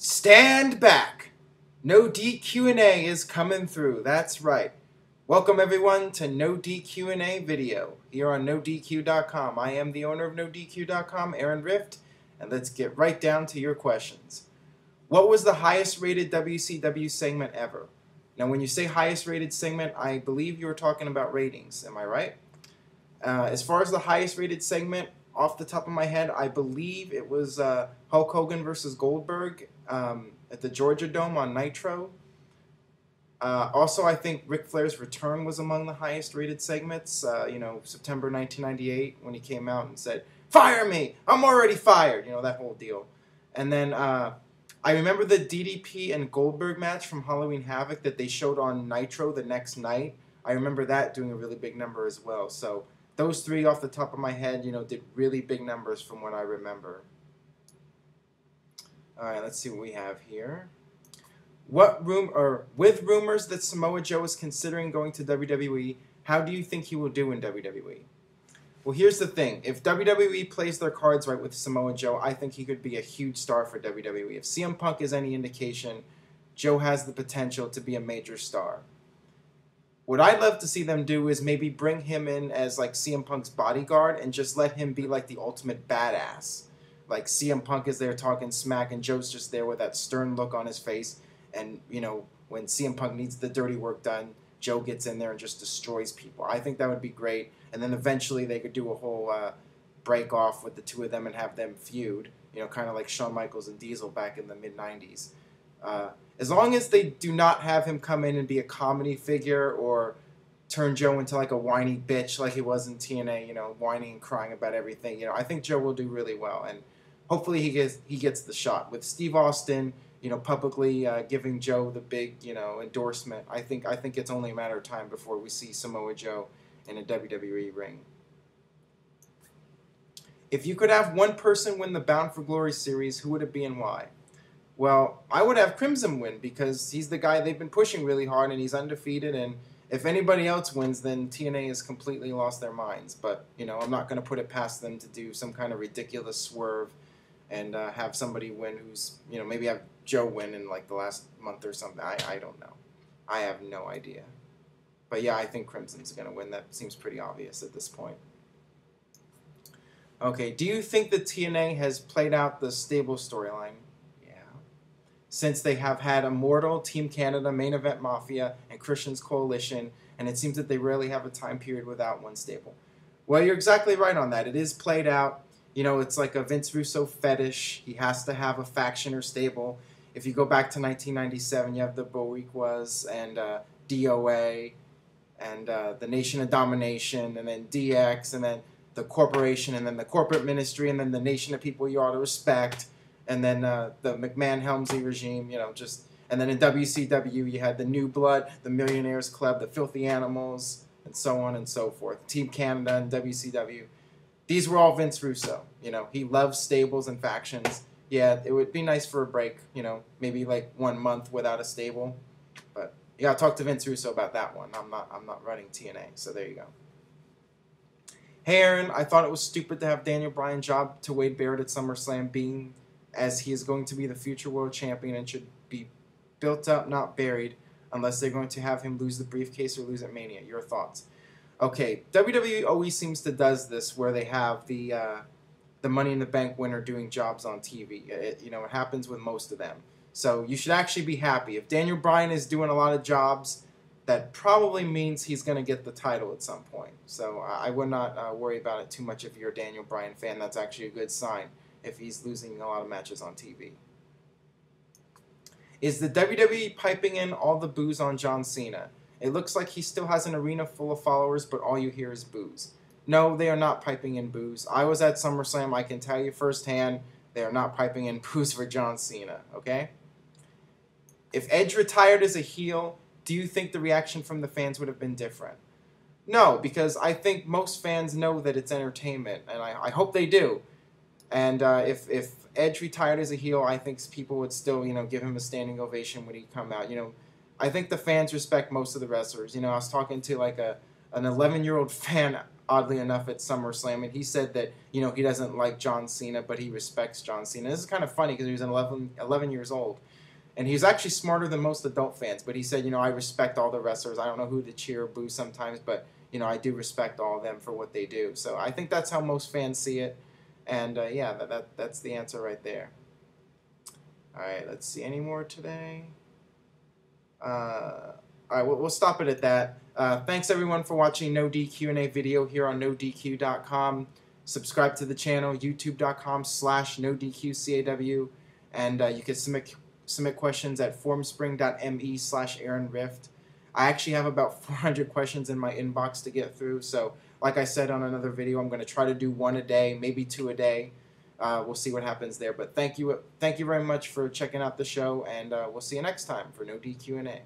Stand back. No DQ&A is coming through. That's right. Welcome everyone to NoDQ&A video here on NoDQ.com. I am the owner of NoDQ.com, Aaron Rift, and let's get right down to your questions. What was the highest rated WCW segment ever? Now when you say highest rated segment, I believe you were talking about ratings. Am I right? As far as the highest rated segment, off the top of my head, I believe it was Hulk Hogan versus Goldberg at the Georgia Dome on Nitro. Also, I think Ric Flair's return was among the highest rated segments. September 1998 when he came out and said, "Fire me! I'm already fired!" You know, that whole deal. And then I remember the DDP and Goldberg match from Halloween Havoc that they showed on Nitro the next night. I remember that doing a really big number as well. So those three off the top of my head, did really big numbers from what I remember. All right, let's see what we have here. With rumors that Samoa Joe is considering going to WWE, how do you think he will do in WWE? Well, here's the thing. If WWE plays their cards right with Samoa Joe, I think he could be a huge star for WWE. If CM Punk is any indication, Joe has the potential to be a major star. What I'd love to see them do is maybe bring him in as like CM Punk's bodyguard and just let him be like the ultimate badass. Like CM Punk is there talking smack and Joe's just there with that stern look on his face. And, when CM Punk needs the dirty work done, Joe gets in there and just destroys people. I think that would be great. And then eventually they could do a whole break off with the two of them and have them feud. Kind of like Shawn Michaels and Diesel back in the mid-90s. As long as they do not have him come in and be a comedy figure or turn Joe into like a whiny bitch like he was in TNA, whining and crying about everything. I think Joe will do really well. And hopefully he gets the shot. With Steve Austin, publicly giving Joe the big, endorsement, I think it's only a matter of time before we see Samoa Joe in a WWE ring. If you could have one person win the Bound for Glory series, who would it be and why? Well, I would have Crimson win because he's the guy they've been pushing really hard and he's undefeated, and if anybody else wins, then TNA has completely lost their minds. But, I'm not going to put it past them to do some kind of ridiculous swerve and have somebody win who's, maybe have Joe win in like the last month or something. I don't know. I have no idea. But yeah, I think Crimson's going to win. That seems pretty obvious at this point. Okay, do you think that TNA has played out the stable storyline? Yeah. Since they have had Immortal, Team Canada, Main Event Mafia, and Christian's Coalition, and it seems that they rarely have a time period without one stable. Well, you're exactly right on that. It is played out. It's like a Vince Russo fetish. He has to have a faction or stable. If you go back to 1997, you have the Boricuas and DOA and the Nation of Domination, and then DX, and then the Corporation, and then the Corporate Ministry, and then the Nation of People You Ought to Respect, and then the McMahon-Helmsley regime, and then in WCW you had the New Blood, the Millionaires Club, the Filthy Animals, and so on and so forth. Team Canada and WCW. These were all Vince Russo. He loves stables and factions. Yeah, it would be nice for a break, maybe like 1 month without a stable. But you gotta talk to Vince Russo about that one. I'm not running TNA, so there you go. Hey Aaron, I thought it was stupid to have Daniel Bryan job to Wade Barrett at SummerSlam, being as he is going to be the future world champion and should be built up, not buried, unless they're going to have him lose the briefcase or lose at Mania. Your thoughts? Okay, WWE always seems to does this where they have the Money in the Bank winner doing jobs on TV. It happens with most of them. So you should actually be happy. If Daniel Bryan is doing a lot of jobs, that probably means he's going to get the title at some point. So I would not worry about it too much if you're a Daniel Bryan fan. That's actually a good sign if he's losing a lot of matches on TV. Is the WWE piping in all the boos on John Cena? It looks like he still has an arena full of followers, but all you hear is boos. No, they are not piping in boos. I was at SummerSlam. I can tell you firsthand, they are not piping in boos for John Cena, okay? If Edge retired as a heel, do you think the reaction from the fans would have been different? No, because I think most fans know that it's entertainment, and I hope they do. And if Edge retired as a heel, I think people would still, give him a standing ovation when he come out. I think the fans respect most of the wrestlers. I was talking to like an 11-year-old fan oddly enough, at SummerSlam, and he said that, you know, he doesn't like John Cena, but he respects John Cena. This is kind of funny because he was 11 years old. And he was actually smarter than most adult fans, but he said, you know, I respect all the wrestlers. I don't know who to cheer or boo sometimes, but, you know, I do respect all of them for what they do. So I think that's how most fans see it. And, yeah, that's the answer right there. All right, let's see. Any more today? All right, we'll stop it at that. Thanks, everyone, for watching No DQ&A video here on NoDQ.com. Subscribe to the channel, youtube.com/NoDQCAW. And you can submit questions at formspring.me/AaronRift. I actually have about 400 questions in my inbox to get through. So, like I said on another video, I'm going to try to do 1 a day, maybe 2 a day. We'll see what happens there. But thank you very much for checking out the show, and we'll see you next time for No DQ&A.